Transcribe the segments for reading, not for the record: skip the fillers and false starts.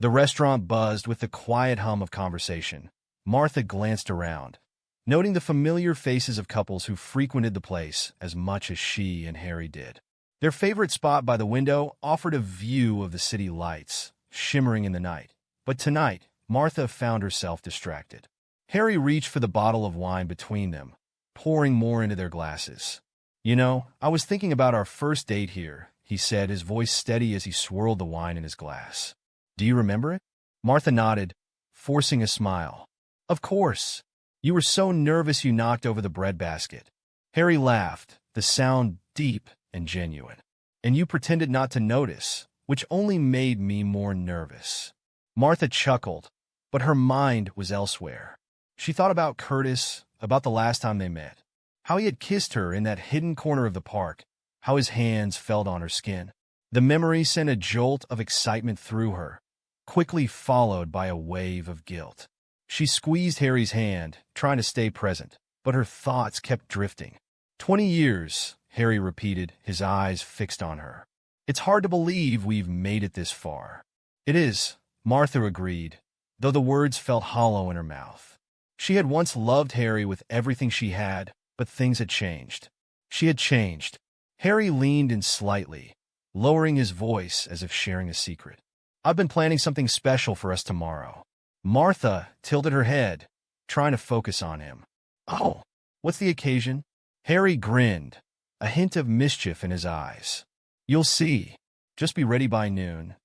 The restaurant buzzed with the quiet hum of conversation. Martha glanced around, noting the familiar faces of couples who frequented the place as much as she and Harry did. Their favorite spot by the window offered a view of the city lights, shimmering in the night. But tonight, Martha found herself distracted. Harry reached for the bottle of wine between them, pouring more into their glasses. "You know, I was thinking about our first date here," he said, his voice steady as he swirled the wine in his glass. "Do you remember it?" Martha nodded, forcing a smile. "Of course. You were so nervous you knocked over the breadbasket." Harry laughed, the sound deep and genuine. "And you pretended not to notice, which only made me more nervous." Martha chuckled, but her mind was elsewhere. She thought about Curtis, about the last time they met, how he had kissed her in that hidden corner of the park, how his hands felt on her skin. The memory sent a jolt of excitement through her, quickly followed by a wave of guilt. She squeezed Harry's hand, trying to stay present, but her thoughts kept drifting. 20 years, Harry repeated, his eyes fixed on her. "It's hard to believe we've made it this far." "It is," Martha agreed, though the words felt hollow in her mouth. She had once loved Harry with everything she had, but things had changed. She had changed. Harry leaned in slightly, lowering his voice as if sharing a secret. "I've been planning something special for us tomorrow." Martha tilted her head, trying to focus on him. "Oh, what's the occasion?" Harry grinned, a hint of mischief in his eyes. "You'll see. Just be ready by noon."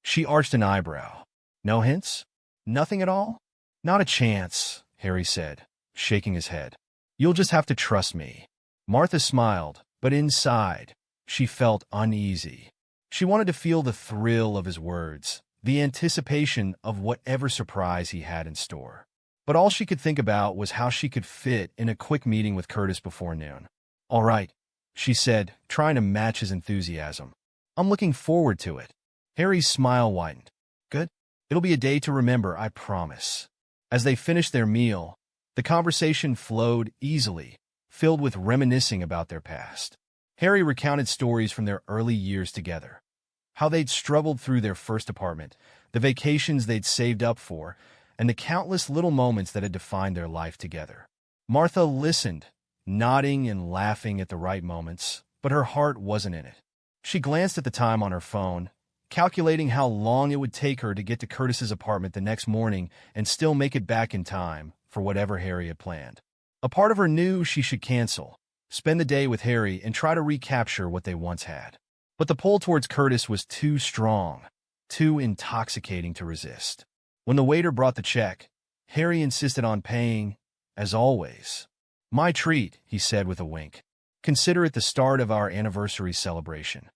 She arched an eyebrow. "No hints? Nothing at all?" "Not a chance," Harry said, shaking his head. "You'll just have to trust me." Martha smiled, but inside, she felt uneasy. She wanted to feel the thrill of his words, the anticipation of whatever surprise he had in store. But all she could think about was how she could fit in a quick meeting with Curtis before noon. "All right," she said, trying to match his enthusiasm. "I'm looking forward to it." Harry's smile widened. "Good. It'll be a day to remember, I promise." As they finished their meal, the conversation flowed easily, filled with reminiscing about their past. Harry recounted stories from their early years together, how they'd struggled through their first apartment, the vacations they'd saved up for, and the countless little moments that had defined their life together. Martha listened, nodding and laughing at the right moments, but her heart wasn't in it. She glanced at the time on her phone, calculating how long it would take her to get to Curtis's apartment the next morning and still make it back in time for whatever Harry had planned. A part of her knew she should cancel, spend the day with Harry, and try to recapture what they once had. But the pull towards Curtis was too strong, too intoxicating to resist. When the waiter brought the check, Harry insisted on paying, as always. "My treat," he said with a wink. "Consider it the start of our anniversary celebration."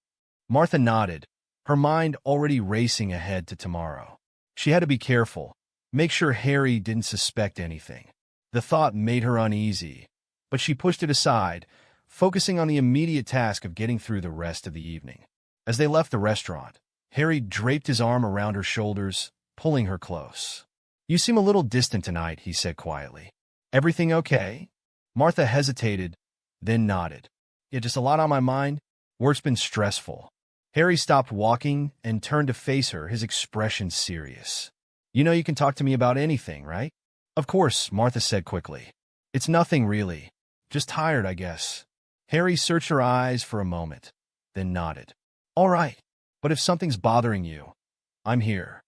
Martha nodded, her mind already racing ahead to tomorrow. She had to be careful, make sure Harry didn't suspect anything. The thought made her uneasy, but she pushed it aside, focusing on the immediate task of getting through the rest of the evening. As they left the restaurant, Harry draped his arm around her shoulders, pulling her close. "You seem a little distant tonight," he said quietly. "Everything okay?" Martha hesitated, then nodded. "Yeah, just a lot on my mind. Work's been stressful." Harry stopped walking and turned to face her, his expression serious. "You know you can talk to me about anything, right?" "Of course," Martha said quickly. "It's nothing really. Just tired, I guess." Harry searched her eyes for a moment, then nodded. "All right, but if something's bothering you, I'm here."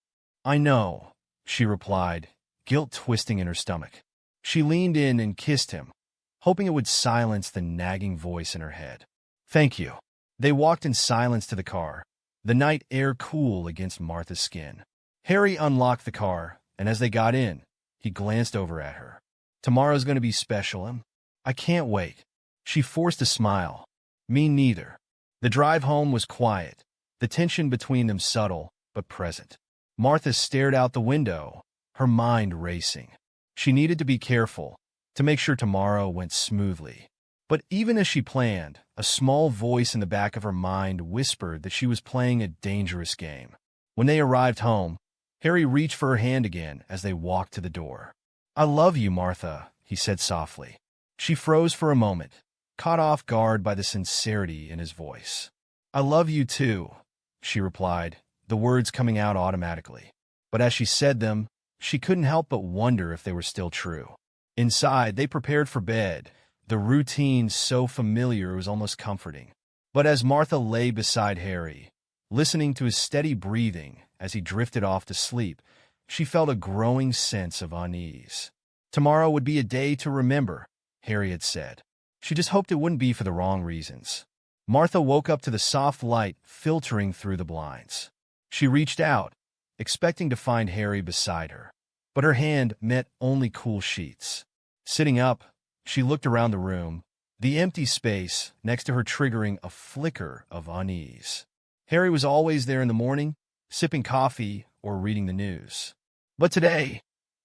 "I know," she replied, guilt twisting in her stomach. She leaned in and kissed him, hoping it would silence the nagging voice in her head. "Thank you." They walked in silence to the car, the night air cool against Martha's skin. Harry unlocked the car, and as they got in, he glanced over at her. "Tomorrow's going to be special. I can't wait." She forced a smile. "Me neither." The drive home was quiet, the tension between them subtle but present. Martha stared out the window, her mind racing. She needed to be careful, to make sure tomorrow went smoothly. But even as she planned, a small voice in the back of her mind whispered that she was playing a dangerous game. When they arrived home, Harry reached for her hand again as they walked to the door. "I love you, Martha," he said softly. She froze for a moment, caught off guard by the sincerity in his voice. "I love you too," she replied, the words coming out automatically. But as she said them, she couldn't help but wonder if they were still true. Inside, they prepared for bed, the routine so familiar it was almost comforting. But as Martha lay beside Harry, listening to his steady breathing as he drifted off to sleep, she felt a growing sense of unease. Tomorrow would be a day to remember, Harry had said. She just hoped it wouldn't be for the wrong reasons. Martha woke up to the soft light filtering through the blinds. She reached out, expecting to find Harry beside her, but her hand met only cool sheets. Sitting up, she looked around the room, the empty space next to her triggering a flicker of unease. Harry was always there in the morning, sipping coffee or reading the news. But today,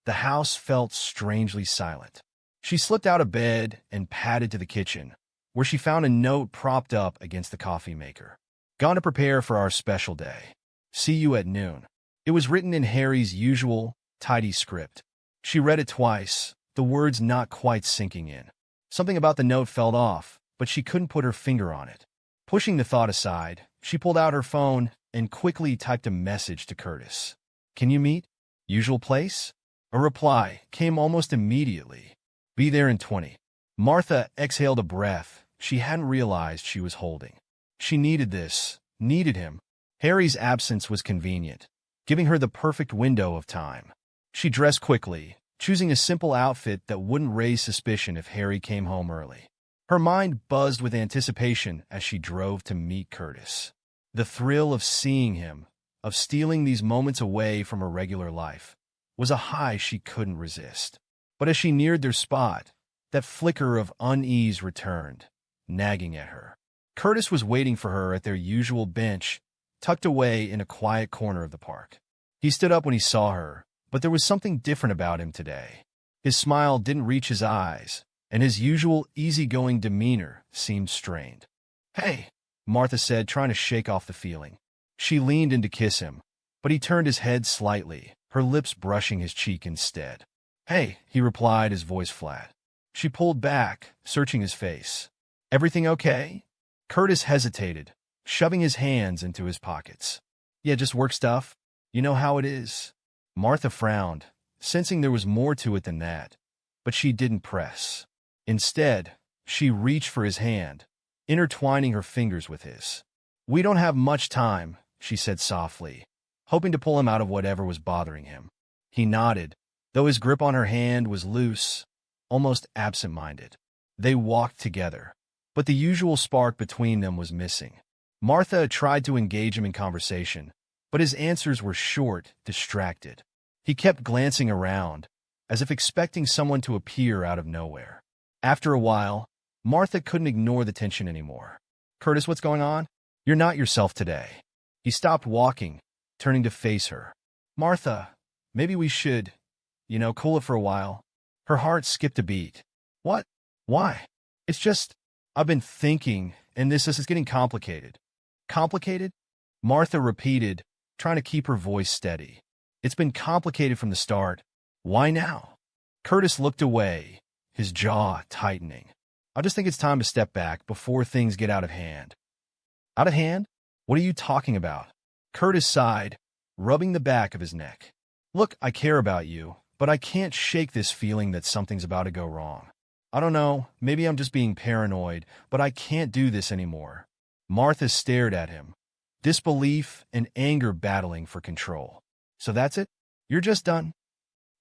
the house felt strangely silent. She slipped out of bed and padded to the kitchen, where she found a note propped up against the coffee maker. Gone to prepare for our special day. See you at noon. It was written in Harry's usual, tidy script. She read it twice, the words not quite sinking in. Something about the note felt off, but she couldn't put her finger on it. Pushing the thought aside, she pulled out her phone and quickly typed a message to Curtis. Can you meet? Usual place? A reply came almost immediately. Be there in 20. Martha exhaled a breath she hadn't realized she was holding. She needed this, needed him. Harry's absence was convenient, giving her the perfect window of time. She dressed quickly, choosing a simple outfit that wouldn't raise suspicion if Harry came home early. Her mind buzzed with anticipation as she drove to meet Curtis. The thrill of seeing him, of stealing these moments away from her regular life, was a high she couldn't resist. But as she neared their spot, that flicker of unease returned, nagging at her. Curtis was waiting for her at their usual bench, tucked away in a quiet corner of the park. He stood up when he saw her, but there was something different about him today. His smile didn't reach his eyes, and his usual easygoing demeanor seemed strained. Hey, Martha said, trying to shake off the feeling. She leaned in to kiss him, but he turned his head slightly, her lips brushing his cheek instead. Hey, he replied, his voice flat. She pulled back, searching his face. Everything okay? Curtis hesitated, shoving his hands into his pockets. Yeah, just work stuff. You know how it is. Martha frowned, sensing there was more to it than that, but she didn't press. Instead, she reached for his hand, intertwining her fingers with his. We don't have much time, she said softly, hoping to pull him out of whatever was bothering him. He nodded, though his grip on her hand was loose, almost absent-minded. They walked together, but the usual spark between them was missing. Martha tried to engage him in conversation, but his answers were short, distracted. He kept glancing around, as if expecting someone to appear out of nowhere. After a while, Martha couldn't ignore the tension anymore. Curtis, what's going on? You're not yourself today. He stopped walking, turning to face her. Martha, maybe we should, cool it for a while. Her heart skipped a beat. What? Why? It's just, I've been thinking, and this is getting complicated. Complicated? Martha repeated, trying to keep her voice steady. It's been complicated from the start. Why now? Curtis looked away, his jaw tightening. I just think it's time to step back before things get out of hand. Out of hand? What are you talking about? Curtis sighed, rubbing the back of his neck. Look, I care about you, but I can't shake this feeling that something's about to go wrong. I don't know, maybe I'm just being paranoid, but I can't do this anymore. Martha stared at him, disbelief and anger battling for control. So that's it? You're just done?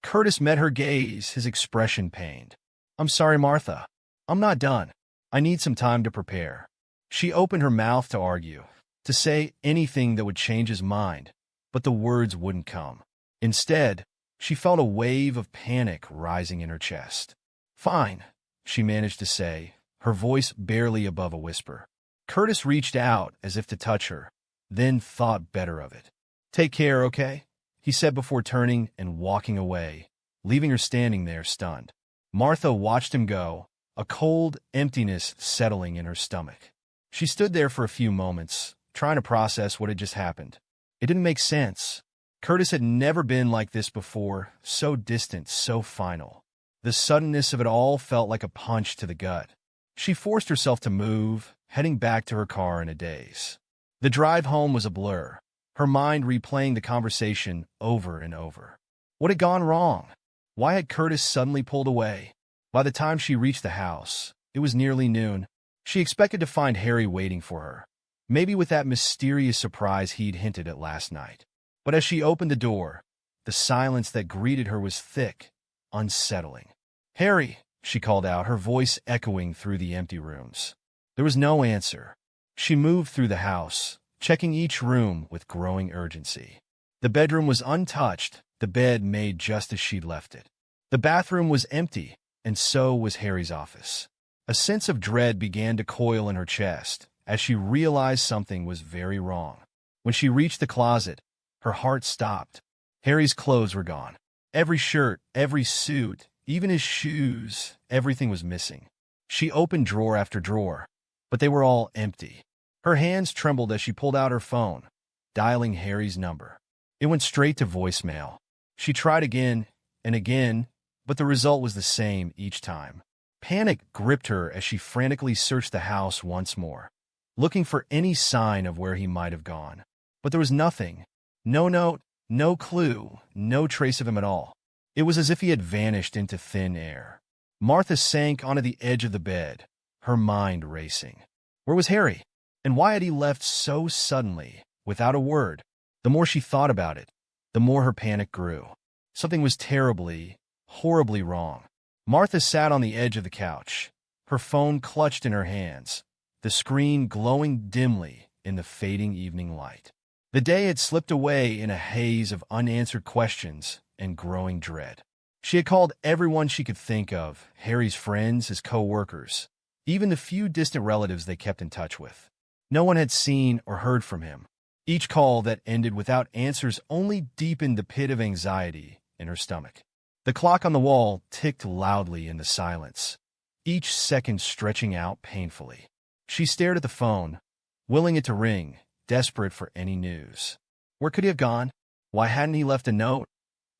Curtis met her gaze, his expression pained. I'm sorry, Martha. I'm not done. I need some time to prepare. She opened her mouth to argue, to say anything that would change his mind, but the words wouldn't come. Instead, she felt a wave of panic rising in her chest. Fine, she managed to say, her voice barely above a whisper. Curtis reached out as if to touch her, then thought better of it. Take care, okay? He said before turning and walking away, leaving her standing there stunned. Martha watched him go, a cold emptiness settling in her stomach. She stood there for a few moments, trying to process what had just happened. It didn't make sense. Curtis had never been like this before, so distant, so final. The suddenness of it all felt like a punch to the gut. She forced herself to move, heading back to her car in a daze. The drive home was a blur. her mind replaying the conversation over and over. What had gone wrong? Why had Curtis suddenly pulled away? By the time she reached the house, it was nearly noon. She expected to find Harry waiting for her, maybe with that mysterious surprise he'd hinted at last night. But as she opened the door, the silence that greeted her was thick, unsettling. "Harry," she called out, her voice echoing through the empty rooms. There was no answer. She moved through the house, checking each room with growing urgency. The bedroom was untouched, the bed made just as she'd left it. The bathroom was empty, and so was Harry's office. A sense of dread began to coil in her chest as she realized something was very wrong. When she reached the closet, her heart stopped. Harry's clothes were gone. Every shirt, every suit, even his shoes, everything was missing. She opened drawer after drawer, but they were all empty. Her hands trembled as she pulled out her phone, dialing Harry's number. It went straight to voicemail. She tried again and again, but the result was the same each time. Panic gripped her as she frantically searched the house once more, looking for any sign of where he might have gone. But there was nothing. No note, no clue, no trace of him at all. It was as if he had vanished into thin air. Martha sank onto the edge of the bed, her mind racing. Where was Harry? And why had he left so suddenly, without a word? The more she thought about it, the more her panic grew. Something was terribly, horribly wrong. Martha sat on the edge of the couch, her phone clutched in her hands, the screen glowing dimly in the fading evening light. The day had slipped away in a haze of unanswered questions and growing dread. She had called everyone she could think of, Harry's friends, his co-workers, even the few distant relatives they kept in touch with. No one had seen or heard from him. Each call that ended without answers only deepened the pit of anxiety in her stomach. The clock on the wall ticked loudly in the silence, each second stretching out painfully. She stared at the phone, willing it to ring, desperate for any news. Where could he have gone? Why hadn't he left a note?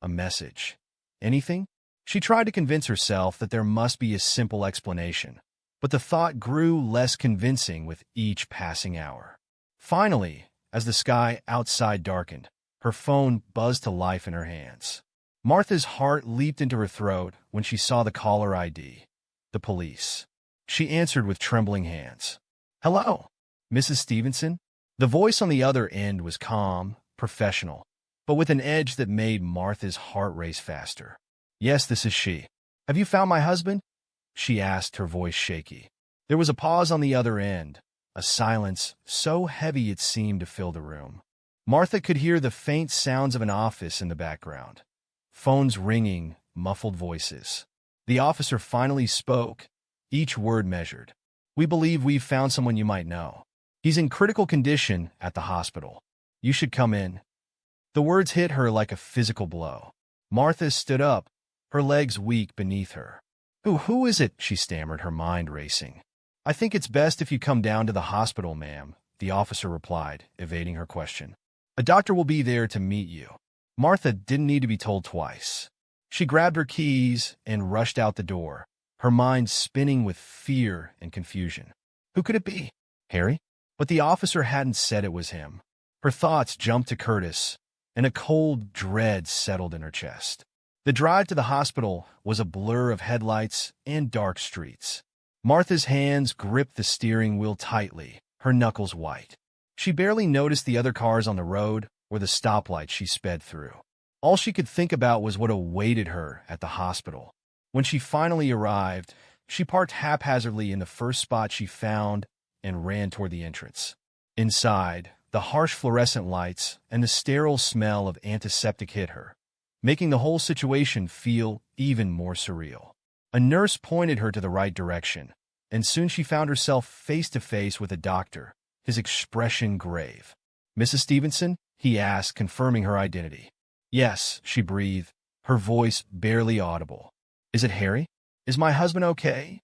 A message? Anything? She tried to convince herself that there must be a simple explanation, but the thought grew less convincing with each passing hour. Finally, as the sky outside darkened, her phone buzzed to life in her hands. Martha's heart leaped into her throat when she saw the caller ID, the police. She answered with trembling hands. "Hello, Mrs. Stevenson?" The voice on the other end was calm, professional, but with an edge that made Martha's heart race faster. "Yes, this is she. Have you found my husband?" she asked, her voice shaky. There was a pause on the other end, a silence so heavy it seemed to fill the room. Martha could hear the faint sounds of an office in the background. Phones ringing, muffled voices. The officer finally spoke, each word measured. "We believe we've found someone you might know. He's in critical condition at the hospital. You should come in." The words hit her like a physical blow. Martha stood up, her legs weak beneath her. Who is it?" she stammered, her mind racing. "I think it's best if you come down to the hospital, ma'am," the officer replied, evading her question. "A doctor will be there to meet you." Martha didn't need to be told twice. She grabbed her keys and rushed out the door, her mind spinning with fear and confusion. Who could it be? Harry? But the officer hadn't said it was him. Her thoughts jumped to Curtis, and a cold dread settled in her chest. The drive to the hospital was a blur of headlights and dark streets. Martha's hands gripped the steering wheel tightly, her knuckles white. She barely noticed the other cars on the road or the stoplight she sped through. All she could think about was what awaited her at the hospital. When she finally arrived, she parked haphazardly in the first spot she found and ran toward the entrance. Inside, the harsh fluorescent lights and the sterile smell of antiseptic hit her, making the whole situation feel even more surreal. A nurse pointed her to the right direction, and soon she found herself face to face with a doctor, his expression grave. "Mrs. Stevenson?" he asked, confirming her identity. "Yes," she breathed, her voice barely audible. "Is it Harry? Is my husband okay?"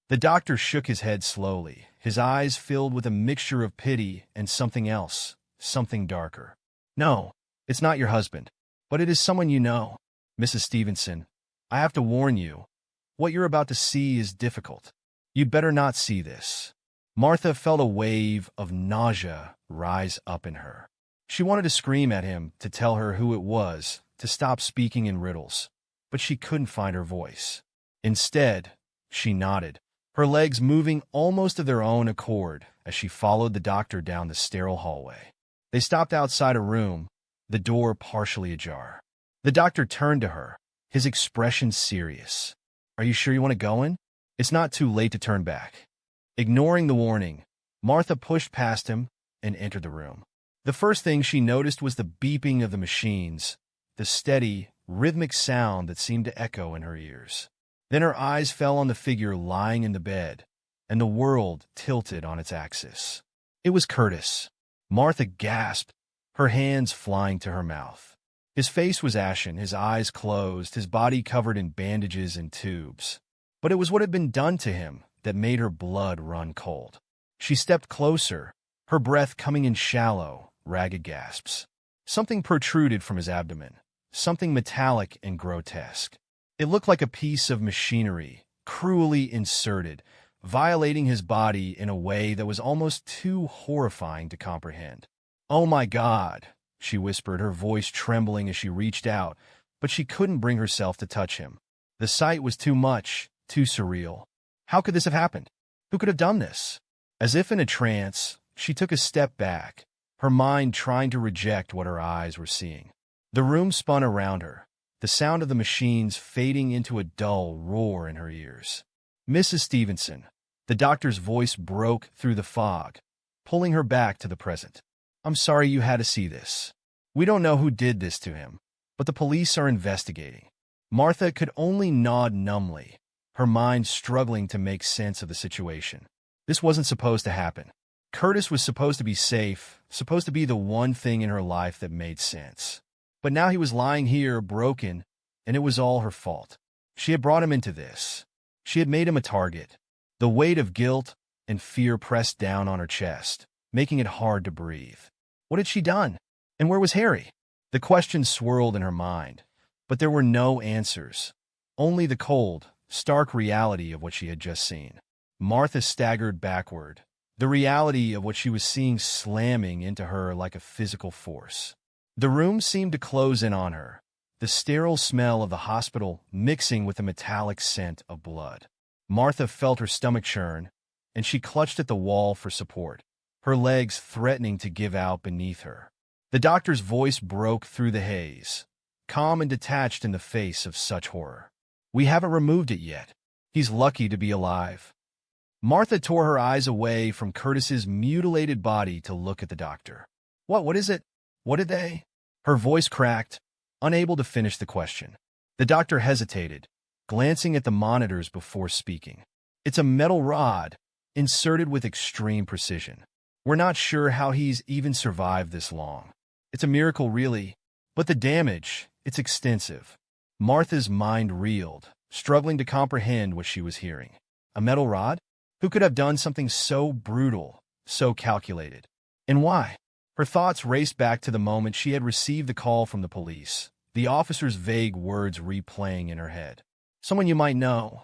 The doctor shook his head slowly, his eyes filled with a mixture of pity and something else, something darker. "No, it's not your husband, but it is someone you know. Mrs. Stevenson, I have to warn you, what you're about to see is difficult. You'd better not see this." Martha felt a wave of nausea rise up in her. She wanted to scream at him, to tell her who it was, to stop speaking in riddles, but she couldn't find her voice. Instead, she nodded, her legs moving almost of their own accord as she followed the doctor down the sterile hallway. They stopped outside a room, the door partially ajar. The doctor turned to her, his expression serious. "Are you sure you want to go in? It's not too late to turn back." Ignoring the warning, Martha pushed past him and entered the room. The first thing she noticed was the beeping of the machines, the steady, rhythmic sound that seemed to echo in her ears. Then her eyes fell on the figure lying in the bed, and the world tilted on its axis. It was Curtis. Martha gasped, her hands flying to her mouth. His face was ashen, his eyes closed, his body covered in bandages and tubes. But it was what had been done to him that made her blood run cold. She stepped closer, her breath coming in shallow, ragged gasps. Something protruded from his abdomen, something metallic and grotesque. It looked like a piece of machinery, cruelly inserted, violating his body in a way that was almost too horrifying to comprehend. "Oh my God," she whispered, her voice trembling as she reached out, but she couldn't bring herself to touch him. The sight was too much, too surreal. How could this have happened? Who could have done this? As if in a trance, she took a step back, her mind trying to reject what her eyes were seeing. The room spun around her, the sound of the machines fading into a dull roar in her ears. "Mrs. Stevenson," the doctor's voice broke through the fog, pulling her back to the present. "I'm sorry you had to see this. We don't know who did this to him, but the police are investigating." Martha could only nod numbly, her mind struggling to make sense of the situation. This wasn't supposed to happen. Curtis was supposed to be safe, supposed to be the one thing in her life that made sense. But now he was lying here, broken, and it was all her fault. She had brought him into this. She had made him a target. The weight of guilt and fear pressed down on her chest, making it hard to breathe. What had she done? And where was Harry? The questions swirled in her mind, but there were no answers. Only the cold, stark reality of what she had just seen. Martha staggered backward, the reality of what she was seeing slamming into her like a physical force. The room seemed to close in on her, the sterile smell of the hospital mixing with the metallic scent of blood. Martha felt her stomach churn, and she clutched at the wall for support, her legs threatening to give out beneath her. The doctor's voice broke through the haze, calm and detached in the face of such horror. "We haven't removed it yet. He's lucky to be alive." Martha tore her eyes away from Curtis's mutilated body to look at the doctor. What is it? What did they?" Her voice cracked, unable to finish the question. The doctor hesitated, glancing at the monitors before speaking. "It's a metal rod, inserted with extreme precision. We're not sure how he's even survived this long. It's a miracle, really, but the damage, it's extensive." Martha's mind reeled, struggling to comprehend what she was hearing. A metal rod? Who could have done something so brutal, so calculated? And why? Her thoughts raced back to the moment she had received the call from the police, the officer's vague words replaying in her head. "Someone you might know.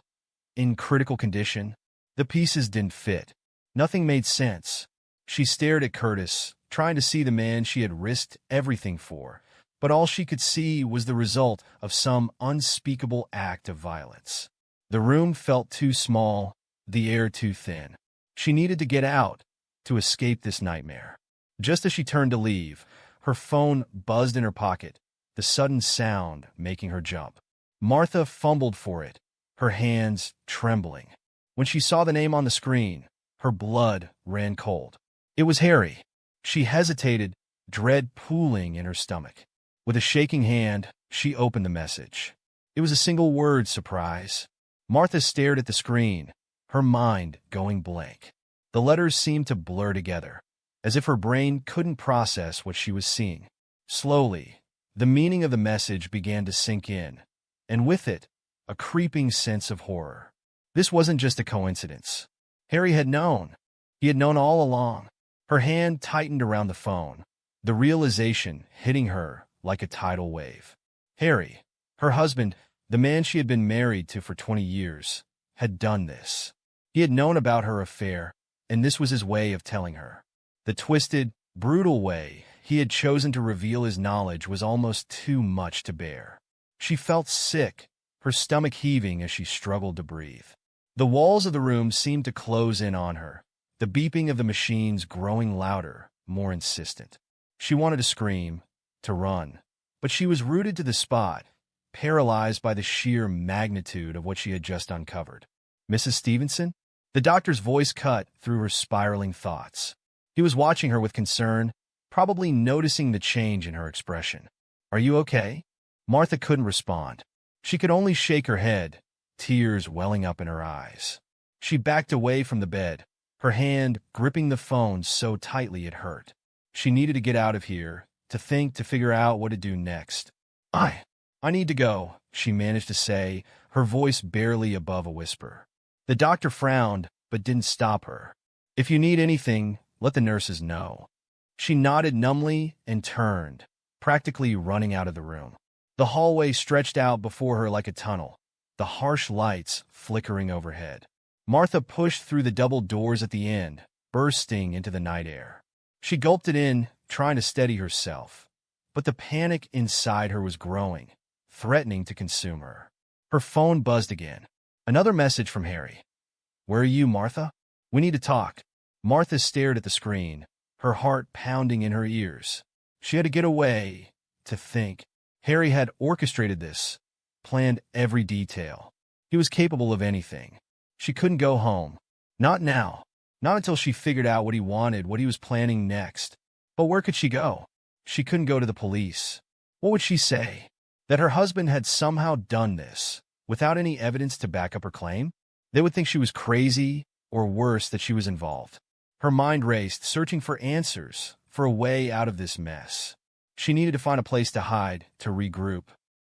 In critical condition." The pieces didn't fit. Nothing made sense. She stared at Curtis, trying to see the man she had risked everything for, but all she could see was the result of some unspeakable act of violence. The room felt too small, the air too thin. She needed to get out, to escape this nightmare. Just as she turned to leave, her phone buzzed in her pocket, the sudden sound making her jump. Martha fumbled for it, her hands trembling. When she saw the name on the screen, her blood ran cold. It was Harry. She hesitated, dread pooling in her stomach. With a shaking hand, she opened the message. It was a single word: surprise. Martha stared at the screen, her mind going blank. The letters seemed to blur together, as if her brain couldn't process what she was seeing. Slowly, the meaning of the message began to sink in, and with it, a creeping sense of horror. This wasn't just a coincidence. Harry had known. He had known all along. Her hand tightened around the phone, the realization hitting her like a tidal wave. Harry, her husband, the man she had been married to for 20 years, had done this. He had known about her affair, and this was his way of telling her. The twisted, brutal way he had chosen to reveal his knowledge was almost too much to bear. She felt sick, her stomach heaving as she struggled to breathe. The walls of the room seemed to close in on her, the beeping of the machines growing louder, more insistent. She wanted to scream, to run, but she was rooted to the spot, paralyzed by the sheer magnitude of what she had just uncovered. "Mrs. Stevenson?" The doctor's voice cut through her spiraling thoughts. He was watching her with concern, probably noticing the change in her expression. "Are you okay?" Martha couldn't respond. She could only shake her head, tears welling up in her eyes. She backed away from the bed, her hand gripping the phone so tightly it hurt. She needed to get out of here, to think, to figure out what to do next. I need to go," she managed to say, her voice barely above a whisper. The doctor frowned, but didn't stop her. "If you need anything, let the nurses know." She nodded numbly and turned, practically running out of the room. The hallway stretched out before her like a tunnel, the harsh lights flickering overhead. Martha pushed through the double doors at the end, bursting into the night air. She gulped it in, trying to steady herself, but the panic inside her was growing, threatening to consume her. Her phone buzzed again. Another message from Harry. "Where are you, Martha? We need to talk." Martha stared at the screen, her heart pounding in her ears. She had to get away, to think. Harry had orchestrated this, planned every detail. He was capable of anything. She couldn't go home. Not now. Not until she figured out what he wanted, what he was planning next. But where could she go? She couldn't go to the police. What would she say? That her husband had somehow done this, without any evidence to back up her claim? They would think she was crazy, or worse, that she was involved. Her mind raced, searching for answers, for a way out of this mess. She needed to find a place to hide, to regroup.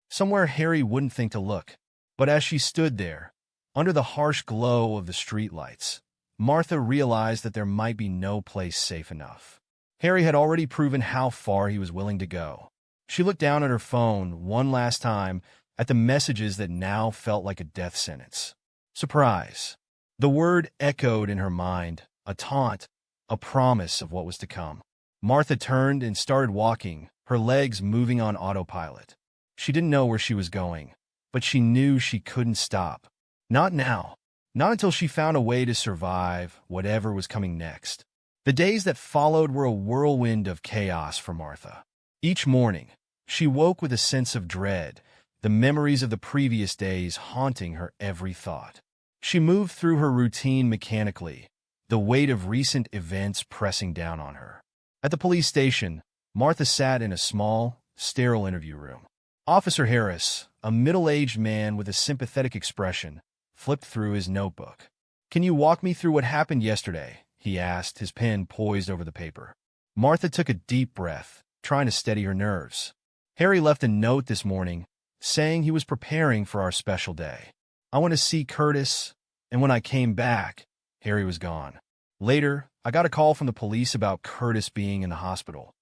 Somewhere Harry wouldn't think to look. But as she stood there, under the harsh glow of the streetlights, Martha realized that there might be no place safe enough. Harry had already proven how far he was willing to go. She looked down at her phone one last time, at the messages that now felt like a death sentence. Surprise. The word echoed in her mind, a taunt, a promise of what was to come. Martha turned and started walking, her legs moving on autopilot. She didn't know where she was going, but she knew she couldn't stop. Not now. Not until she found a way to survive whatever was coming next. The days that followed were a whirlwind of chaos for Martha. Each morning, she woke with a sense of dread, the memories of the previous days haunting her every thought. She moved through her routine mechanically, the weight of recent events pressing down on her. At the police station, Martha sat in a small, sterile interview room. Officer Harris, a middle-aged man with a sympathetic expression, flipped through his notebook. "Can you walk me through what happened yesterday?" he asked, his pen poised over the paper. Martha took a deep breath, trying to steady her nerves. "Harry left a note this morning, saying he was preparing for our special day. I went to see Curtis, and when I came back, Harry was gone. Later, I got a call from the police about Curtis being in the hospital."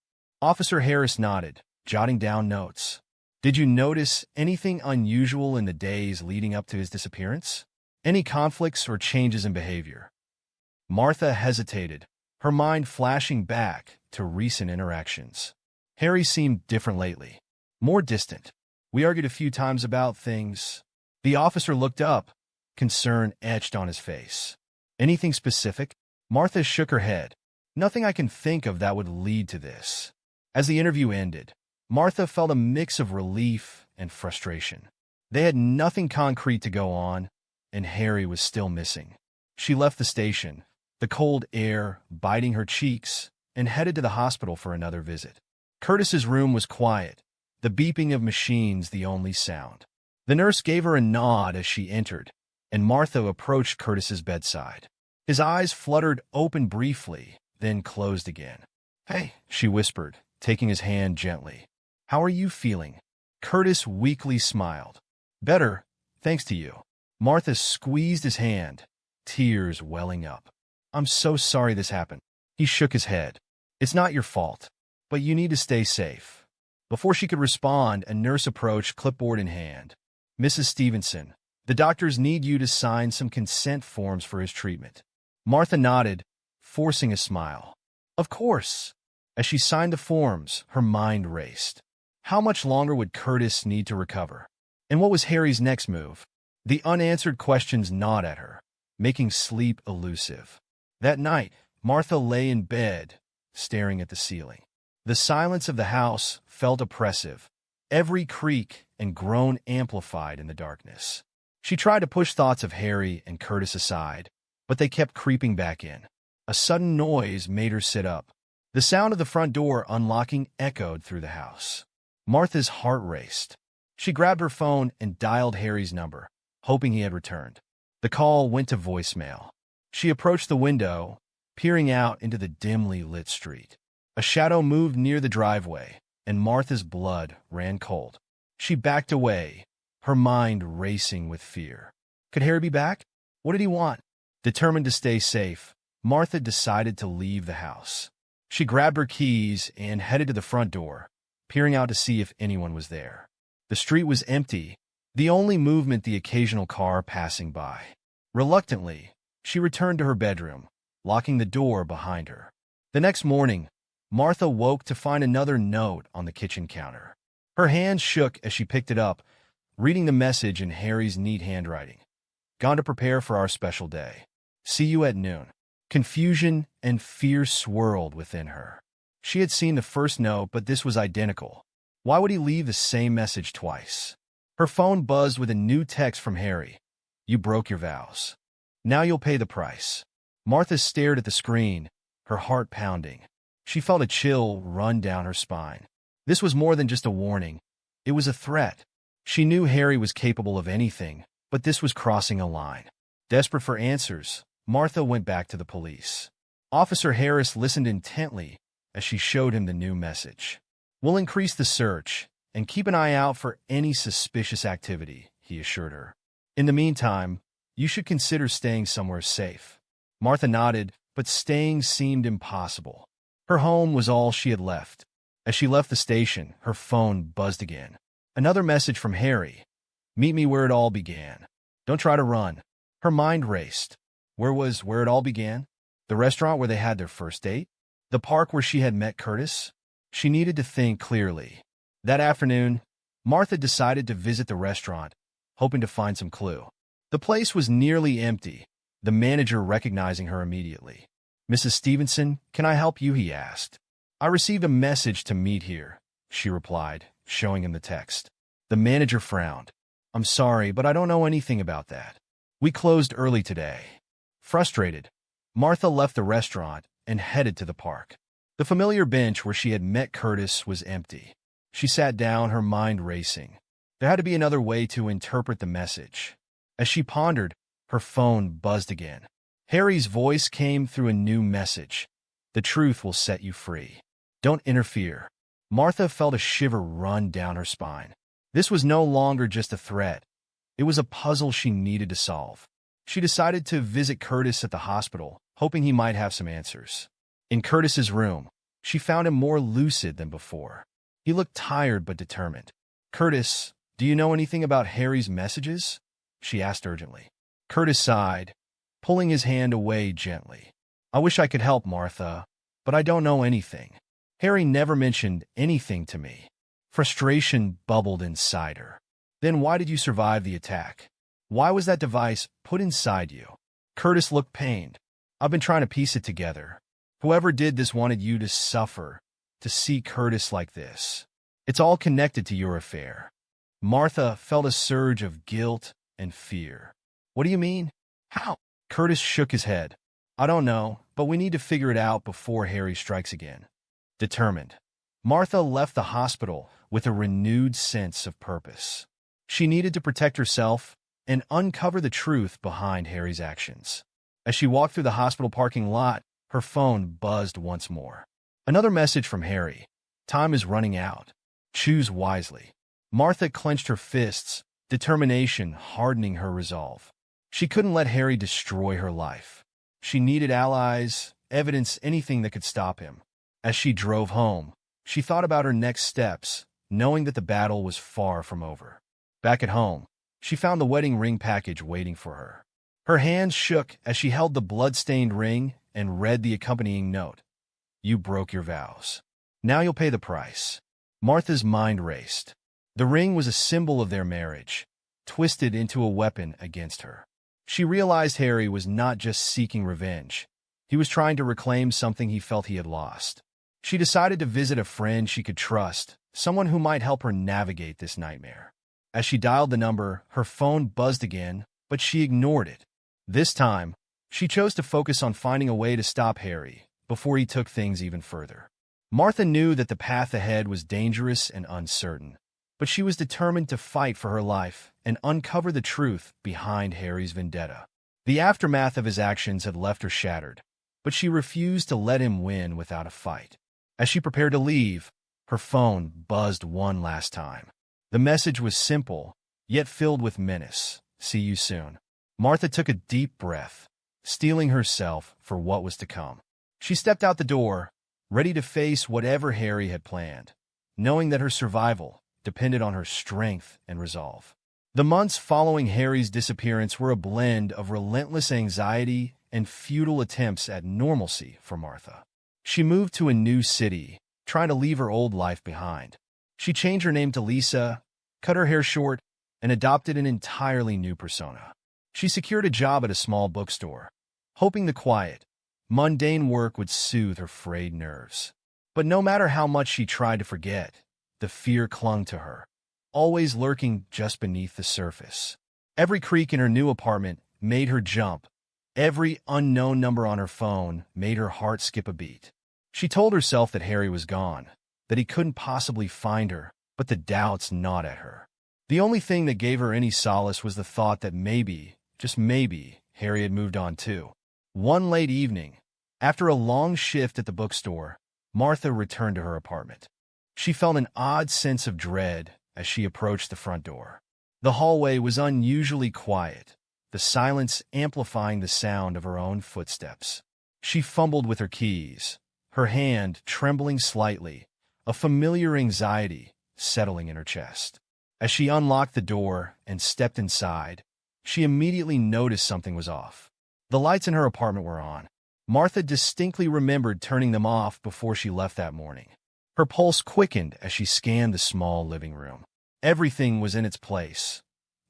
Officer Harris nodded, jotting down notes. "Did you notice anything unusual in the days leading up to his disappearance? Any conflicts or changes in behavior?" Martha hesitated, her mind flashing back to recent interactions. "Harry seemed different lately, more distant. We argued a few times about things." The officer looked up, concern etched on his face. "Anything specific?" Martha shook her head. "Nothing I can think of that would lead to this." As the interview ended, Martha felt a mix of relief and frustration. They had nothing concrete to go on, and Harry was still missing. She left the station, the cold air biting her cheeks, and headed to the hospital for another visit. Curtis's room was quiet, the beeping of machines the only sound. The nurse gave her a nod as she entered, and Martha approached Curtis's bedside. His eyes fluttered open briefly, then closed again. "Hey," she whispered, taking his hand gently. "How are you feeling?" Curtis weakly smiled. "Better, thanks to you." Martha squeezed his hand, tears welling up. "I'm so sorry this happened." He shook his head. "It's not your fault, but you need to stay safe." Before she could respond, a nurse approached, clipboard in hand. "Mrs. Stevenson, the doctors need you to sign some consent forms for his treatment." Martha nodded, forcing a smile. "Of course." As she signed the forms, her mind raced. How much longer would Curtis need to recover? And what was Harry's next move? The unanswered questions gnawed at her, making sleep elusive. That night, Martha lay in bed, staring at the ceiling. The silence of the house felt oppressive, every creak and groan amplified in the darkness. She tried to push thoughts of Harry and Curtis aside, but they kept creeping back in. A sudden noise made her sit up. The sound of the front door unlocking echoed through the house. Martha's heart raced. She grabbed her phone and dialed Harry's number, hoping he had returned. The call went to voicemail. She approached the window, peering out into the dimly lit street. A shadow moved near the driveway, and Martha's blood ran cold. She backed away, her mind racing with fear. Could Harry be back? What did he want? Determined to stay safe, Martha decided to leave the house. She grabbed her keys and headed to the front door, peering out to see if anyone was there. The street was empty, the only movement the occasional car passing by. Reluctantly, she returned to her bedroom, locking the door behind her. The next morning, Martha woke to find another note on the kitchen counter. Her hands shook as she picked it up, reading the message in Harry's neat handwriting. Gone to prepare for our special day. See you at noon. Confusion and fear swirled within her. She had seen the first note, but this was identical. Why would he leave the same message twice? Her phone buzzed with a new text from Harry. You broke your vows. Now you'll pay the price. Martha stared at the screen, her heart pounding. She felt a chill run down her spine. This was more than just a warning. It was a threat. She knew Harry was capable of anything, but this was crossing a line. Desperate for answers, Martha went back to the police. Officer Harris listened intently as she showed him the new message. We'll increase the search and keep an eye out for any suspicious activity, he assured her. In the meantime, you should consider staying somewhere safe. Martha nodded, but staying seemed impossible. Her home was all she had left. As she left the station, her phone buzzed again. Another message from Harry. Meet me where it all began. Don't try to run. Her mind raced. Where it all began? The restaurant where they had their first date? The park where she had met Curtis? She needed to think clearly. That afternoon, Martha decided to visit the restaurant, hoping to find some clue. The place was nearly empty, the manager recognizing her immediately. Mrs. Stevenson, can I help you? He asked. I received a message to meet here, she replied, showing him the text. The manager frowned. I'm sorry, but I don't know anything about that. We closed early today. Frustrated, Martha left the restaurant and headed to the park. The familiar bench where she had met Curtis was empty. She sat down, her mind racing. There had to be another way to interpret the message. As she pondered, her phone buzzed again. Harry's voice came through a new message. The truth will set you free. Don't interfere. Martha felt a shiver run down her spine. This was no longer just a threat. It was a puzzle she needed to solve. She decided to visit Curtis at the hospital, hoping he might have some answers. In Curtis's room, she found him more lucid than before. He looked tired but determined. Curtis, do you know anything about Harry's messages? She asked urgently. Curtis sighed, pulling his hand away gently. I wish I could help, Martha, but I don't know anything. Harry never mentioned anything to me. Frustration bubbled inside her. Then why did you survive the attack? Why was that device put inside you? Curtis looked pained. I've been trying to piece it together. Whoever did this wanted you to suffer, to see Curtis like this. It's all connected to your affair. Martha felt a surge of guilt and fear. What do you mean? How? Curtis shook his head. I don't know, but we need to figure it out before Harry strikes again. Determined, Martha left the hospital with a renewed sense of purpose. She needed to protect herself and uncover the truth behind Harry's actions. As she walked through the hospital parking lot, her phone buzzed once more. Another message from Harry. Time is running out. Choose wisely. Martha clenched her fists, determination hardening her resolve. She couldn't let Harry destroy her life. She needed allies, evidence, anything that could stop him. As she drove home, she thought about her next steps, knowing that the battle was far from over. Back at home, she found the wedding ring package waiting for her. Her hands shook as she held the blood-stained ring and read the accompanying note. You broke your vows. Now you'll pay the price." Martha's mind raced. The ring was a symbol of their marriage, twisted into a weapon against her. She realized Harry was not just seeking revenge. He was trying to reclaim something he felt he had lost. She decided to visit a friend she could trust, someone who might help her navigate this nightmare. As she dialed the number, her phone buzzed again, but she ignored it. This time, she chose to focus on finding a way to stop Harry before he took things even further. Martha knew that the path ahead was dangerous and uncertain, but she was determined to fight for her life and uncover the truth behind Harry's vendetta. The aftermath of his actions had left her shattered, but she refused to let him win without a fight. As she prepared to leave, her phone buzzed one last time. The message was simple, yet filled with menace. "See you soon." Martha took a deep breath, steeling herself for what was to come. She stepped out the door, ready to face whatever Harry had planned, knowing that her survival depended on her strength and resolve. The months following Harry's disappearance were a blend of relentless anxiety and futile attempts at normalcy for Martha. She moved to a new city, trying to leave her old life behind. She changed her name to Lisa, cut her hair short, and adopted an entirely new persona. She secured a job at a small bookstore, hoping the quiet, mundane work would soothe her frayed nerves. But no matter how much she tried to forget, the fear clung to her, always lurking just beneath the surface. Every creak in her new apartment made her jump. Every unknown number on her phone made her heart skip a beat. She told herself that Harry was gone, that he couldn't possibly find her, but the doubts gnawed at her. The only thing that gave her any solace was the thought that maybe, just maybe, Harry had moved on too. One late evening, after a long shift at the bookstore, Martha returned to her apartment. She felt an odd sense of dread as she approached the front door. The hallway was unusually quiet, the silence amplifying the sound of her own footsteps. She fumbled with her keys, her hand trembling slightly, a familiar anxiety settling in her chest. As she unlocked the door and stepped inside, she immediately noticed something was off. The lights in her apartment were on. Martha distinctly remembered turning them off before she left that morning. Her pulse quickened as she scanned the small living room. Everything was in its place.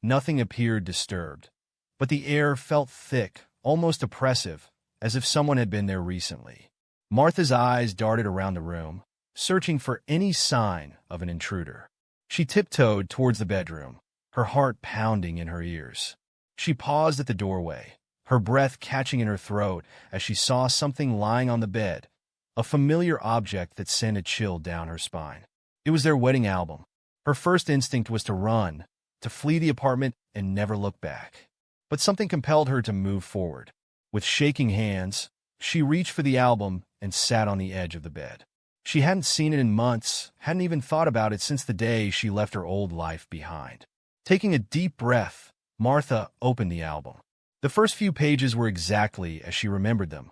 Nothing appeared disturbed, but the air felt thick, almost oppressive, as if someone had been there recently. Martha's eyes darted around the room, searching for any sign of an intruder. She tiptoed towards the bedroom, her heart pounding in her ears. She paused at the doorway, her breath catching in her throat as she saw something lying on the bed, a familiar object that sent a chill down her spine. It was their wedding album. Her first instinct was to run, to flee the apartment and never look back. But something compelled her to move forward. With shaking hands, she reached for the album and sat on the edge of the bed. She hadn't seen it in months, hadn't even thought about it since the day she left her old life behind. Taking a deep breath, Martha opened the album. The first few pages were exactly as she remembered them.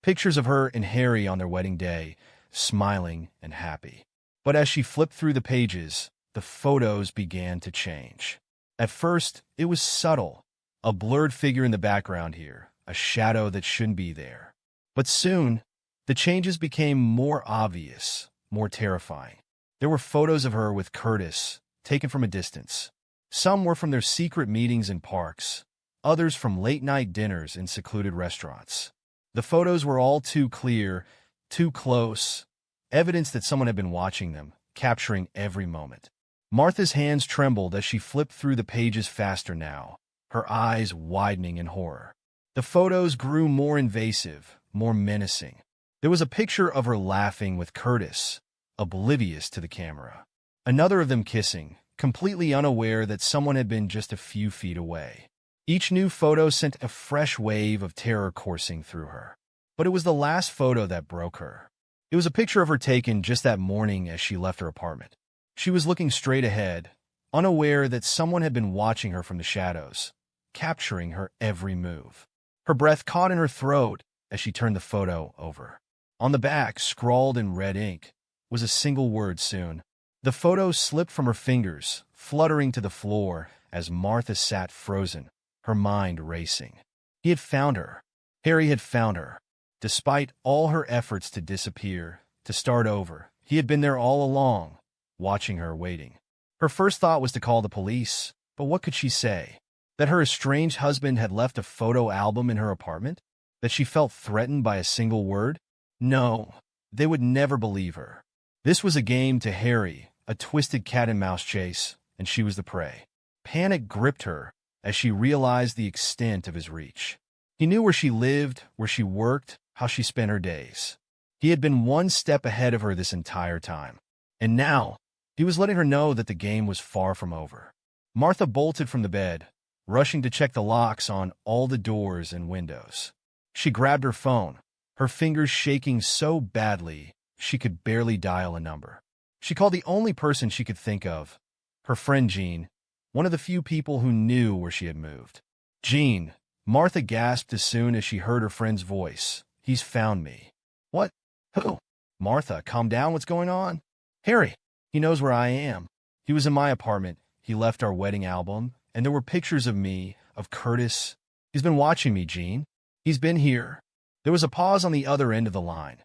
Pictures of her and Harry on their wedding day, smiling and happy. But as she flipped through the pages, the photos began to change. At first, it was subtle, a blurred figure in the background here, a shadow that shouldn't be there. But soon, the changes became more obvious, more terrifying. There were photos of her with Curtis, taken from a distance. Some were from their secret meetings in parks, others from late-night dinners in secluded restaurants. The photos were all too clear, too close, evidence that someone had been watching them, capturing every moment. Martha's hands trembled as she flipped through the pages faster now, her eyes widening in horror. The photos grew more invasive, more menacing. There was a picture of her laughing with Curtis, oblivious to the camera. Another of them kissing, completely unaware that someone had been just a few feet away. Each new photo sent a fresh wave of terror coursing through her. But it was the last photo that broke her. It was a picture of her taken just that morning as she left her apartment. She was looking straight ahead, unaware that someone had been watching her from the shadows, capturing her every move. Her breath caught in her throat as she turned the photo over. On the back, scrawled in red ink, was a single word: soon. The photo slipped from her fingers, fluttering to the floor as Martha sat frozen, her mind racing. He had found her. Harry had found her. Despite all her efforts to disappear, to start over, He had been there all along, watching her, waiting. Her first thought was to call the police, but what could she say? That her estranged husband had left a photo album in her apartment? That she felt threatened by a single word? No, they would never believe her. This was a game to Harry, a twisted cat-and-mouse chase, and she was the prey. Panic gripped her as she realized the extent of his reach. He knew where she lived, where she worked, how she spent her days. He had been one step ahead of her this entire time. And now, he was letting her know that the game was far from over. Martha bolted from the bed, rushing to check the locks on all the doors and windows. She grabbed her phone, her fingers shaking so badly she could barely dial a number. She called the only person she could think of, her friend Jean, one of the few people who knew where she had moved. "Jean," Martha gasped as soon as she heard her friend's voice. "He's found me." "What? Who?" "Martha, calm down. What's going on?" "Harry. He knows where I am. He was in my apartment. He left our wedding album, and there were pictures of me, of Curtis. He's been watching me, Jean. He's been here." There was a pause on the other end of the line,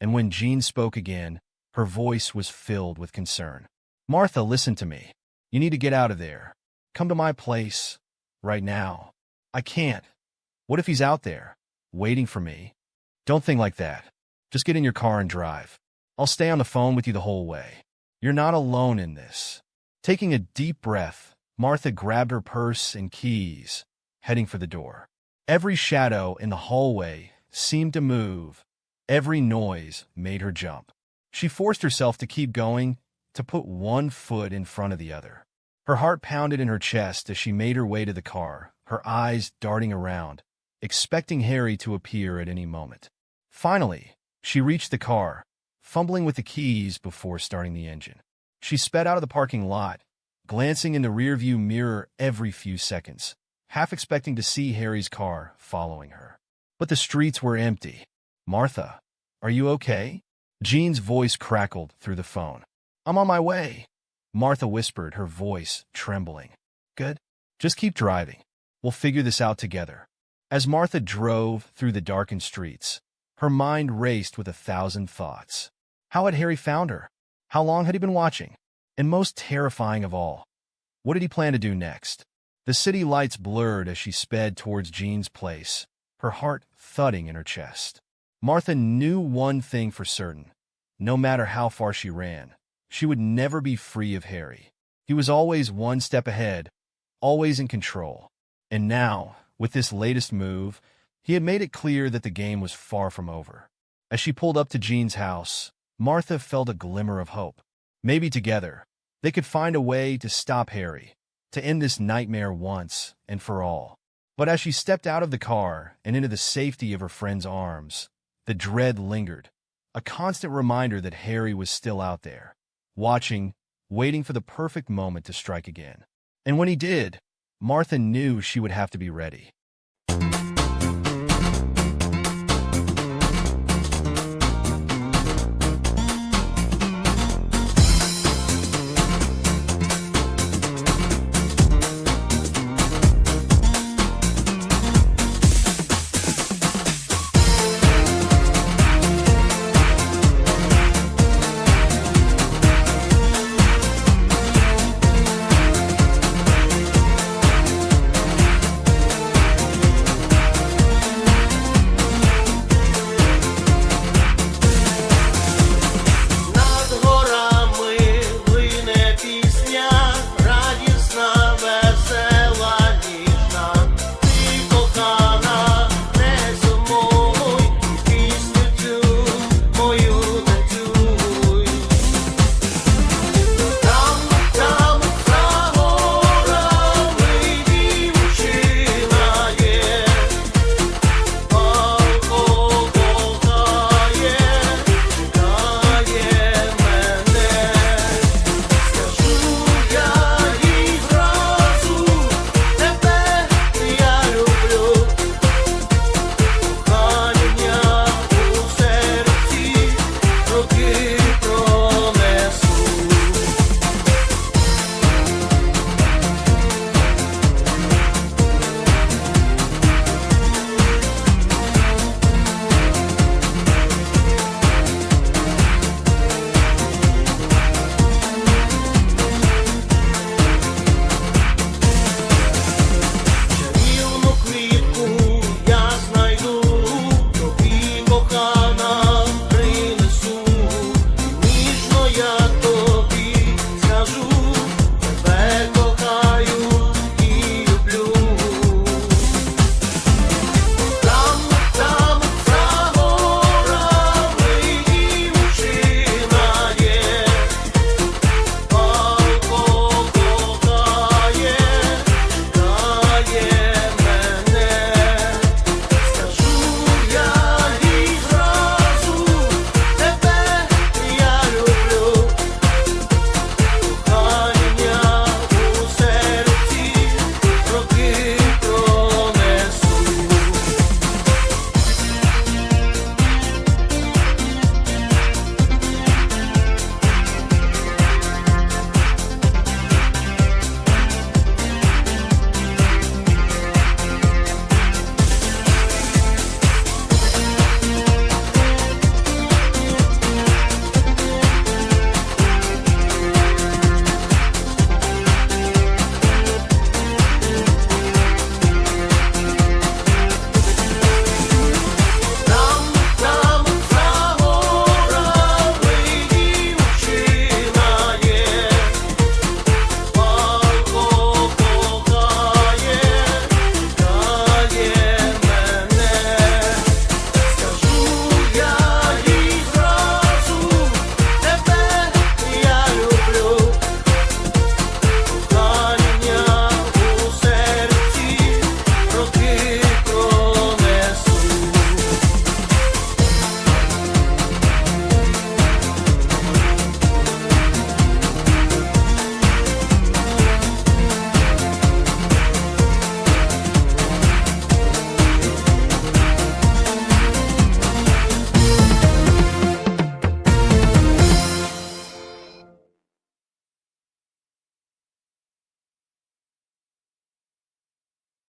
and when Jean spoke again, her voice was filled with concern. "Martha, listen to me. You need to get out of there. Come to my place. Right now." "I can't." "What if he's out there, waiting for me?" "Don't think like that. Just get in your car and drive. I'll stay on the phone with you the whole way. You're not alone in this." Taking a deep breath, Martha grabbed her purse and keys, heading for the door. Every shadow in the hallway seemed to move. Every noise made her jump. She forced herself to keep going, to put one foot in front of the other. Her heart pounded in her chest as she made her way to the car, her eyes darting around, expecting Harry to appear at any moment. Finally, she reached the car, fumbling with the keys before starting the engine. She sped out of the parking lot, glancing in the rearview mirror every few seconds, half expecting to see Harry's car following her. But the streets were empty. "Martha, are you okay?" Jean's voice crackled through the phone. "I'm on my way," Martha whispered, her voice trembling. "Good. Just keep driving. We'll figure this out together." As Martha drove through the darkened streets, her mind raced with 1,000 thoughts. How had Harry found her? How long had he been watching? And most terrifying of all, what did he plan to do next? The city lights blurred as she sped towards Jean's place, her heart thudding in her chest. Martha knew one thing for certain. No matter how far she ran, she would never be free of Harry. He was always one step ahead, always in control. And now, with this latest move, he had made it clear that the game was far from over. As she pulled up to Jean's house, Martha felt a glimmer of hope. Maybe together, they could find a way to stop Harry, to end this nightmare once and for all. But as she stepped out of the car and into the safety of her friend's arms, the dread lingered, a constant reminder that Harry was still out there, watching, waiting for the perfect moment to strike again. And when he did, Martha knew she would have to be ready.